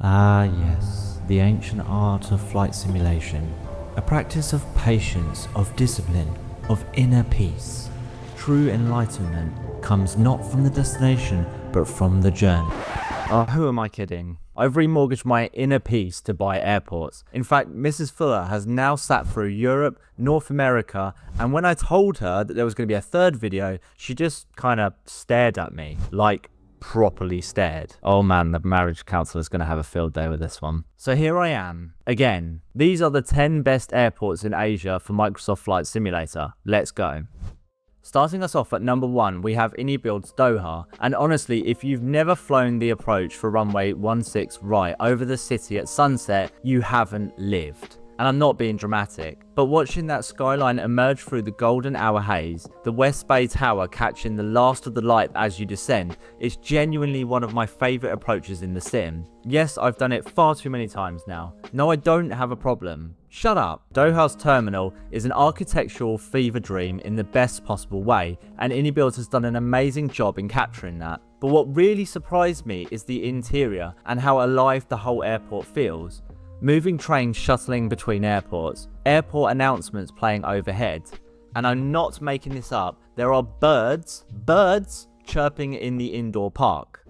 Ah yes, the ancient art of flight simulation. A practice of patience, of discipline, of inner peace. True enlightenment comes not from the destination, but from the journey. Oh, who am I kidding? I've remortgaged my inner peace to buy airports. In fact, Mrs. Fuller has now sat through Europe, North America, and when I told her that there was going to be a third video, she just kind of stared at me. Like, properly stared. Oh man, the marriage counsellor is going to have a field day with this one. So here I am. Again, these are the 10 best airports in Asia for Microsoft Flight Simulator. Let's go. Starting us off at number 1, we have iniBuilds Doha, and honestly, if you've never flown the approach for runway 16 right over the city at sunset, you haven't lived. And I'm not being dramatic, but watching that skyline emerge through the golden hour haze, the West Bay Tower catching the last of the light as you descend, is genuinely one of my favourite approaches in the sim. Yes, I've done it far too many times now. No, I don't have a problem. Shut up. Doha's terminal is an architectural fever dream in the best possible way, and iniBuilds has done an amazing job in capturing that. But what really surprised me is the interior and how alive the whole airport feels. Moving trains shuttling between airports, airport announcements playing overhead, and I'm not making this up, there are birds chirping in the indoor park.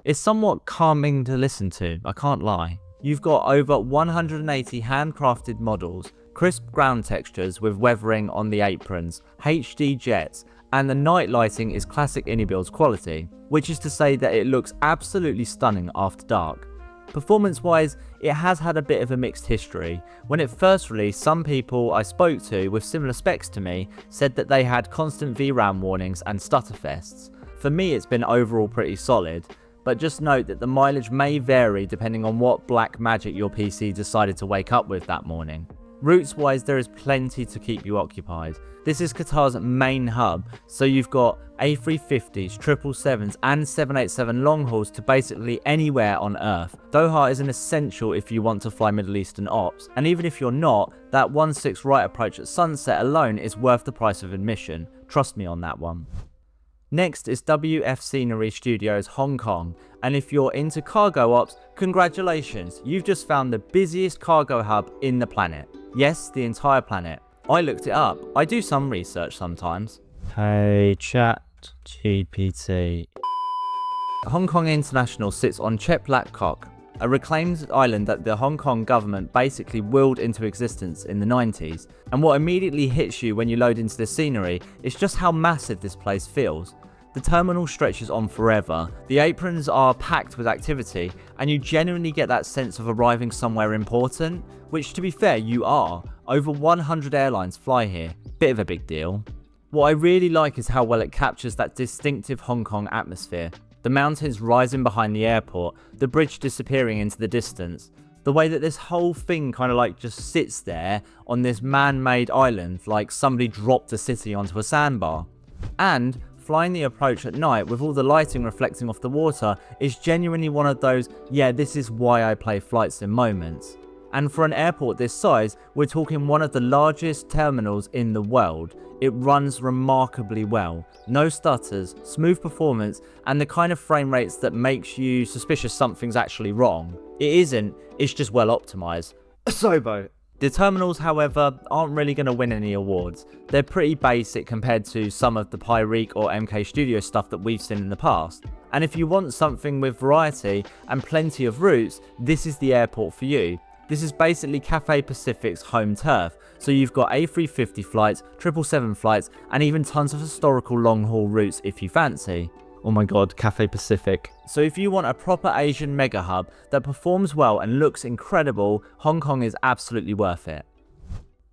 It's somewhat calming to listen to, I can't lie. You've got over 180 handcrafted models, crisp ground textures with weathering on the aprons, HD jets, and the night lighting is classic iniBuilds quality, which is to say that it looks absolutely stunning after dark. Performance wise, it has had a bit of a mixed history. When it first released, some people I spoke to with similar specs to me said that they had constant VRAM warnings and stutter fests. For me, it's been overall pretty solid, but just note that the mileage may vary depending on what black magic your PC decided to wake up with that morning. Routes wise, there is plenty to keep you occupied. This is Qatar's main hub, so you've got A350s, 777s and 787 long hauls to basically anywhere on Earth. Doha is an essential if you want to fly Middle Eastern ops, and even if you're not, that 16 right approach at sunset alone is worth the price of admission. Trust me on that one. Next is WF Scenery Studios Hong Kong, and if you're into cargo ops, congratulations, you've just found the busiest cargo hub in the planet. Yes, the entire planet. I looked it up. I do some research sometimes. Hey chat GPT. Hong Kong International sits on Chek Lap Kok, a reclaimed island that the Hong Kong government basically willed into existence in the 90s. And what immediately hits you when you load into the scenery is just how massive this place feels. The terminal stretches on forever, the aprons are packed with activity, and you genuinely get that sense of arriving somewhere important, which to be fair you are. Over 100 airlines fly here, bit of a big deal. What I really like is how well it captures that distinctive Hong Kong atmosphere. The mountains rising behind the airport, the bridge disappearing into the distance. The way that this whole thing kind of like just sits there on this man-made island like somebody dropped a city onto a sandbar. And flying the approach at night with all the lighting reflecting off the water is genuinely one of those, yeah, this is why I play flight sim moments. And for an airport this size, we're talking one of the largest terminals in the world. It runs remarkably well. No stutters, smooth performance, and the kind of frame rates that makes you suspicious something's actually wrong. It isn't, it's just well optimized. Sobo. The terminals, however, aren't really going to win any awards. They're pretty basic compared to some of the Pyreek or MK Studio stuff that we've seen in the past. And if you want something with variety and plenty of routes, this is the airport for you. This is basically Cathay Pacific's home turf, so you've got A350 flights, 777 flights, and even tons of historical long-haul routes if you fancy. Oh my god, Cathay Pacific. So if you want a proper Asian mega hub that performs well and looks incredible, Hong Kong is absolutely worth it.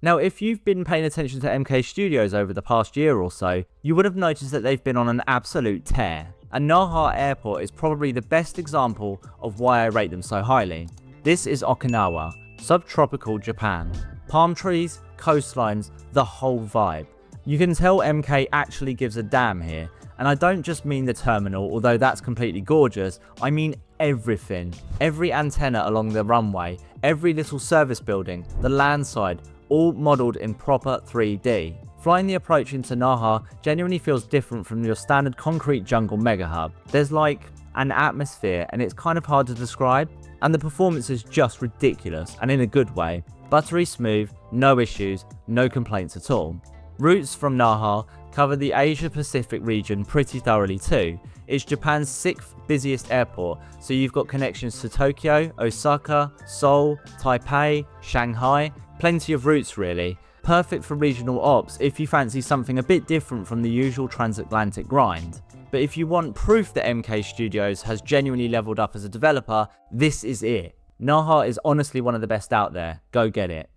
Now, if you've been paying attention to MK Studios over the past year or so, you would have noticed that they've been on an absolute tear. And Naha Airport is probably the best example of why I rate them so highly. This is Okinawa, subtropical Japan. Palm trees, coastlines, the whole vibe. You can tell MK actually gives a damn here, and I don't just mean the terminal, although that's completely gorgeous, I mean everything. Every antenna along the runway, every little service building, the landside, all modelled in proper 3D. Flying the approach into Naha genuinely feels different from your standard concrete jungle mega hub. There's like an atmosphere, and it's kind of hard to describe. And the performance is just ridiculous, and in a good way. Buttery smooth, no issues, no complaints at all. Routes from Naha cover the Asia Pacific region pretty thoroughly too. It's Japan's 6th busiest airport, so you've got connections to Tokyo, Osaka, Seoul, Taipei, Shanghai, plenty of routes really. Perfect for regional ops if you fancy something a bit different from the usual transatlantic grind. But if you want proof that MK Studios has genuinely leveled up as a developer, this is it. Naha is honestly one of the best out there, go get it.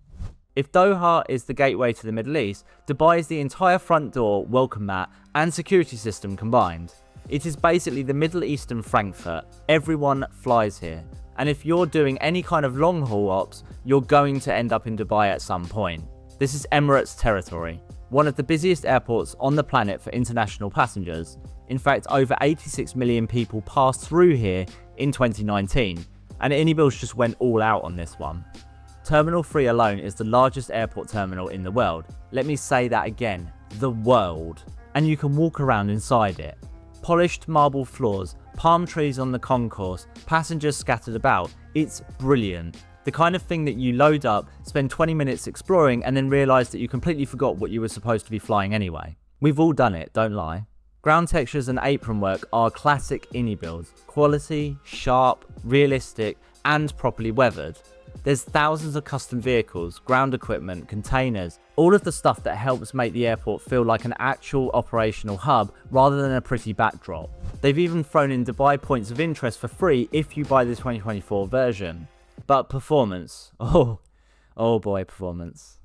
If Doha is the gateway to the Middle East, Dubai is the entire front door, welcome mat, and security system combined. It is basically the Middle Eastern Frankfurt. Everyone flies here. And if you're doing any kind of long haul ops, you're going to end up in Dubai at some point. This is Emirates territory, one of the busiest airports on the planet for international passengers. In fact, over 86 million people passed through here in 2019, and iniBuilds just went all out on this one. Terminal 3 alone is the largest airport terminal in the world. Let me say that again, the world. And you can walk around inside it. Polished marble floors, palm trees on the concourse, passengers scattered about. It's brilliant. The kind of thing that you load up, spend 20 minutes exploring, and then realise that you completely forgot what you were supposed to be flying anyway. We've all done it, don't lie. Ground textures and apron work are classic iniBuilds. Quality, sharp, realistic, and properly weathered. There's thousands of custom vehicles, ground equipment, containers, all of the stuff that helps make the airport feel like an actual operational hub rather than a pretty backdrop. They've even thrown in Dubai points of interest for free if you buy the 2024 version. But performance, oh boy, performance.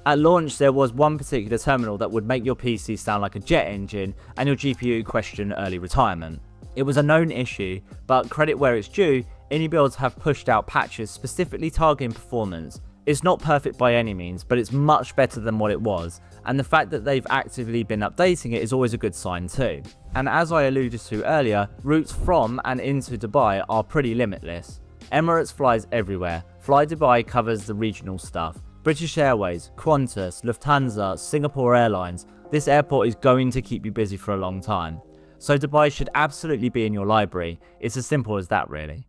At launch there was one particular terminal that would make your PC sound like a jet engine and your GPU question early retirement. It was a known issue, but credit where it's due, iniBuilds have pushed out patches specifically targeting performance. It's not perfect by any means, but it's much better than what it was, and the fact that they've actively been updating it is always a good sign too. And as I alluded to earlier, routes from and into Dubai are pretty limitless. Emirates flies everywhere, Fly Dubai covers the regional stuff. British Airways, Qantas, Lufthansa, Singapore Airlines, this airport is going to keep you busy for a long time. So Dubai should absolutely be in your library, it's as simple as that really.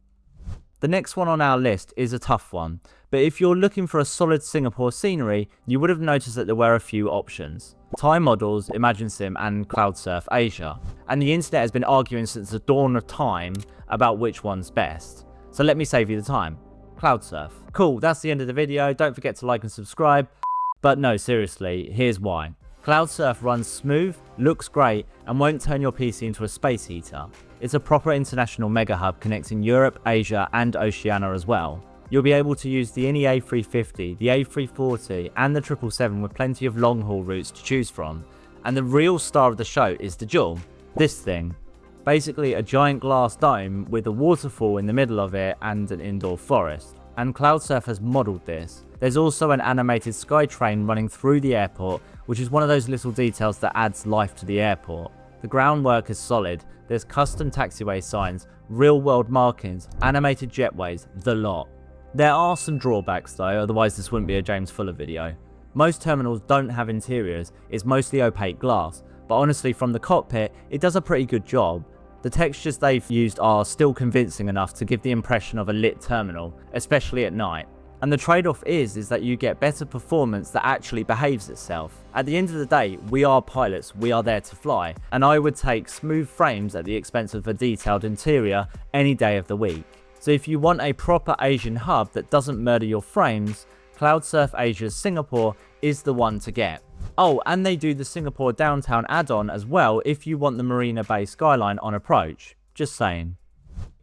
The next one on our list is a tough one, but if you're looking for a solid Singapore scenery, you would have noticed that there were a few options. Thai Models, ImagineSim and Cloudsurf Asia, and the internet has been arguing since the dawn of time about which one's best. So let me save you the time. Cloudsurf. Cool, that's the end of the video, don't forget to like and subscribe. But no, seriously, here's why. Cloudsurf runs smooth, looks great, and won't turn your PC into a space heater. It's a proper international mega hub connecting Europe, Asia, and Oceania as well. You'll be able to use the A350, the A340, and the 777 with plenty of long haul routes to choose from. And the real star of the show is the Jewel. This thing. Basically a giant glass dome with a waterfall in the middle of it and an indoor forest. And Cloudsurf has modelled this. There's also an animated sky train running through the airport, which is one of those little details that adds life to the airport. The groundwork is solid, there's custom taxiway signs, real world markings, animated jetways, the lot. There are some drawbacks though, otherwise this wouldn't be a James Fuller video. Most terminals don't have interiors, it's mostly opaque glass, but honestly from the cockpit it does a pretty good job. The textures they've used are still convincing enough to give the impression of a lit terminal, especially at night. And the trade-off is that you get better performance that actually behaves itself. At the end of the day, we are pilots, we are there to fly, and I would take smooth frames at the expense of a detailed interior any day of the week. So if you want a proper Asian hub that doesn't murder your frames, Cloudsurf Asia's Singapore is the one to get. Oh, and they do the Singapore downtown add-on as well if you want the Marina Bay skyline on approach. Just saying.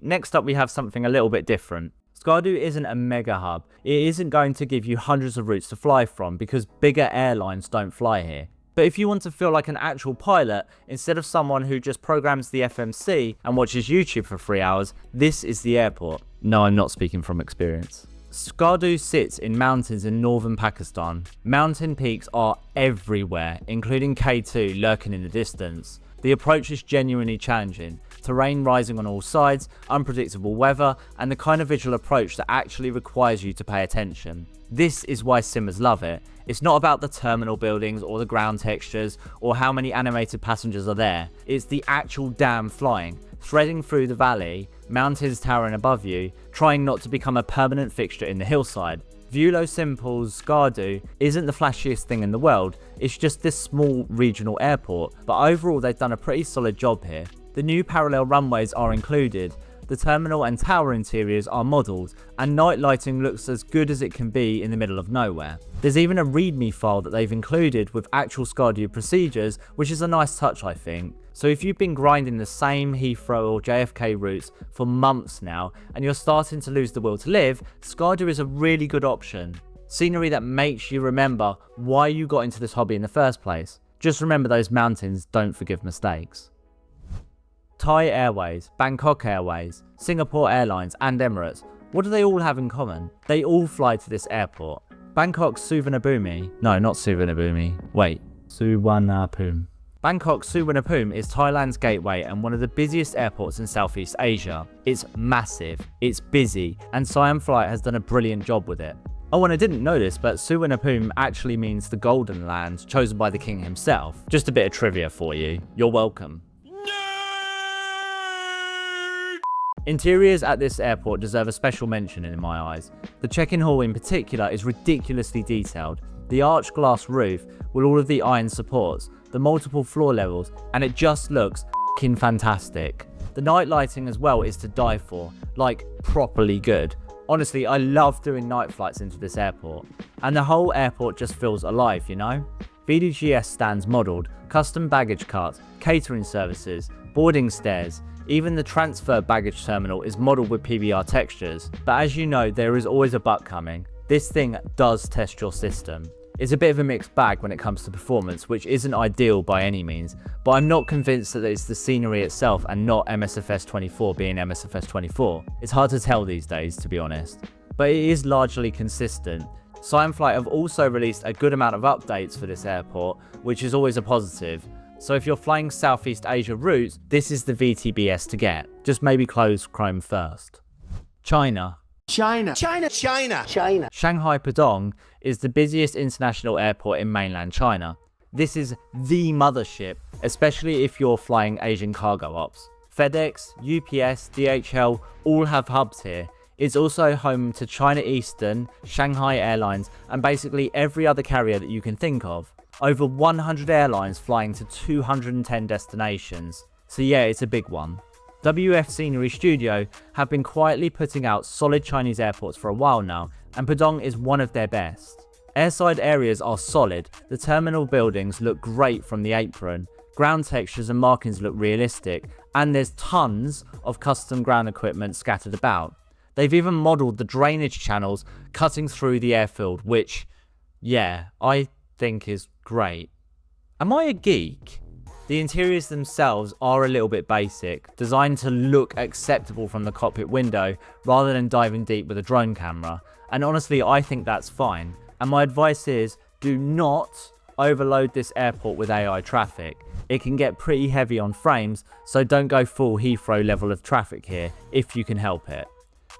Next up we have something a little bit different. Skardu isn't a mega hub. It isn't going to give you hundreds of routes to fly from because bigger airlines don't fly here. But if you want to feel like an actual pilot, instead of someone who just programs the FMC and watches YouTube for 3 hours, this is the airport. No, I'm not speaking from experience. Skardu sits in mountains in northern Pakistan. Mountain peaks are everywhere, including K2 lurking in the distance. The approach is genuinely challenging. Terrain rising on all sides, unpredictable weather, and the kind of visual approach that actually requires you to pay attention. This is why simmers love it. It's not about the terminal buildings or the ground textures or how many animated passengers are there. It's the actual damn flying. threading through the valley, mountains towering above you, trying not to become a permanent fixture in the hillside. VueloSimple's Skardu isn't the flashiest thing in the world, it's just this small regional airport, but overall they've done a pretty solid job here. The new parallel runways are included, the terminal and tower interiors are modelled, and night lighting looks as good as it can be in the middle of nowhere. There's even a readme file that they've included with actual Skardu procedures, which is a nice touch I think. So if you've been grinding the same Heathrow or JFK routes for months now, and you're starting to lose the will to live, Skardu is a really good option. Scenery that makes you remember why you got into this hobby in the first place. Just remember those mountains don't forgive mistakes. Thai Airways, Bangkok Airways, Singapore Airlines and Emirates, what do they all have in common? They all fly to this airport. Bangkok's Suvarnabhumi, no not Suvarnabhumi, wait, Suvarnabhumi. Bangkok's Suvarnabhumi is Thailand's gateway and one of the busiest airports in Southeast Asia. It's massive, it's busy, and SiamFlight has done a brilliant job with it. Oh, and I didn't know this, but Suvarnabhumi actually means the Golden Land, chosen by the king himself. Just a bit of trivia for you. You're welcome. Interiors at this airport deserve a special mention in my eyes. The check-in hall in particular is ridiculously detailed. The arched glass roof with all of the iron supports, the multiple floor levels, and it just looks f***ing fantastic. The night lighting as well is to die for, like properly good. Honestly, I love doing night flights into this airport. And the whole airport just feels alive, you know? VDGS stands modelled, custom baggage carts, catering services, boarding stairs, even the transfer baggage terminal is modelled with PBR textures. But as you know, there is always a but coming. This thing does test your system. It's a bit of a mixed bag when it comes to performance, which isn't ideal by any means, but I'm not convinced that it's the scenery itself and not MSFS 24 being MSFS 24. It's hard to tell these days, to be honest. But it is largely consistent. SiamFlight have also released a good amount of updates for this airport, which is always a positive. So if you're flying Southeast Asia routes, this is the VTBS to get. Just maybe close Chrome first. China. China. Shanghai Pudong is the busiest international airport in mainland China. This is the mothership, especially if you're flying Asian cargo ops. FedEx, UPS, DHL all have hubs here. It's also home to China Eastern, Shanghai Airlines, and basically every other carrier that you can think of. Over 100 airlines flying to 210 destinations. So yeah, it's a big one. WF Scenery Studio have been quietly putting out solid Chinese airports for a while now, and Pudong is one of their best. Airside areas are solid, the terminal buildings look great from the apron, ground textures and markings look realistic, and there's tons of custom ground equipment scattered about. They've even modelled the drainage channels cutting through the airfield, which, yeah, I think is great. Am I a geek? The interiors themselves are a little bit basic, designed to look acceptable from the cockpit window rather than diving deep with a drone camera, and honestly I think that's fine. And my advice is, do not overload this airport with AI traffic. It can get pretty heavy on frames, so don't go full Heathrow level of traffic here if you can help it.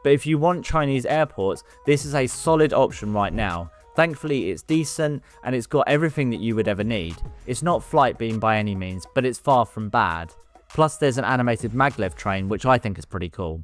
But if you want Chinese airports, this is a solid option right now. Thankfully it's decent and it's got everything that you would ever need. It's not flight beam by any means, but it's far from bad. Plus there's an animated maglev train, which I think is pretty cool.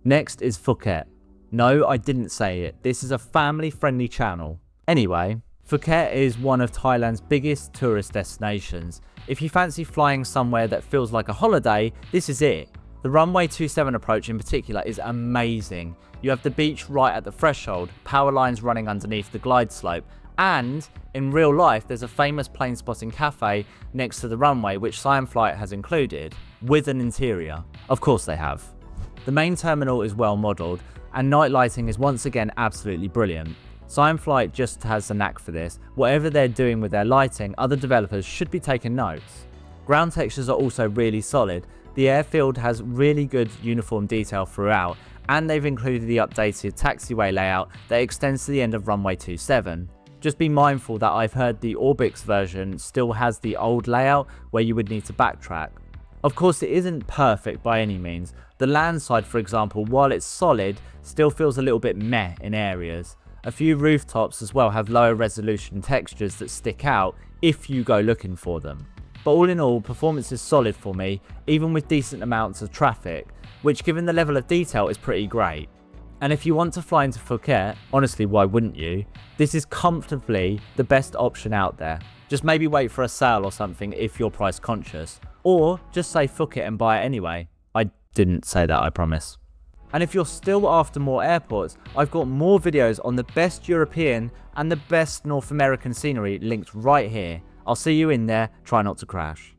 Next is Phuket. No, I didn't say it. This is a family friendly channel. Anyway, Phuket is one of Thailand's biggest tourist destinations. If you fancy flying somewhere that feels like a holiday, this is it. The runway 27 approach in particular is amazing. You have the beach right at the threshold, power lines running underneath the glide slope, and in real life there's a famous plane spotting cafe next to the runway which SiamFlight has included, with an interior. Of course they have. The main terminal is well modelled, and night lighting is once again absolutely brilliant. SiamFlight just has a knack for this. Whatever they're doing with their lighting, other developers should be taking notes. Ground textures are also really solid. The airfield has really good uniform detail throughout, and they've included the updated taxiway layout that extends to the end of runway 27. Just be mindful that I've heard the Orbix version still has the old layout where you would need to backtrack. Of course it isn't perfect by any means. The land side, for example, while it's solid, still feels a little bit meh in areas. A few rooftops as well have lower resolution textures that stick out if you go looking for them. but all in all, performance is solid for me, even with decent amounts of traffic, which given the level of detail is pretty great. And if you want to fly into Phuket, honestly, why wouldn't you? This is comfortably the best option out there. Just maybe wait for a sale or something if you're price conscious, or just say fuck it and buy it anyway. I didn't say that, I promise. And if you're still after more airports, I've got more videos on the best European and the best North American scenery linked right here. I'll see you in there, try not to crash.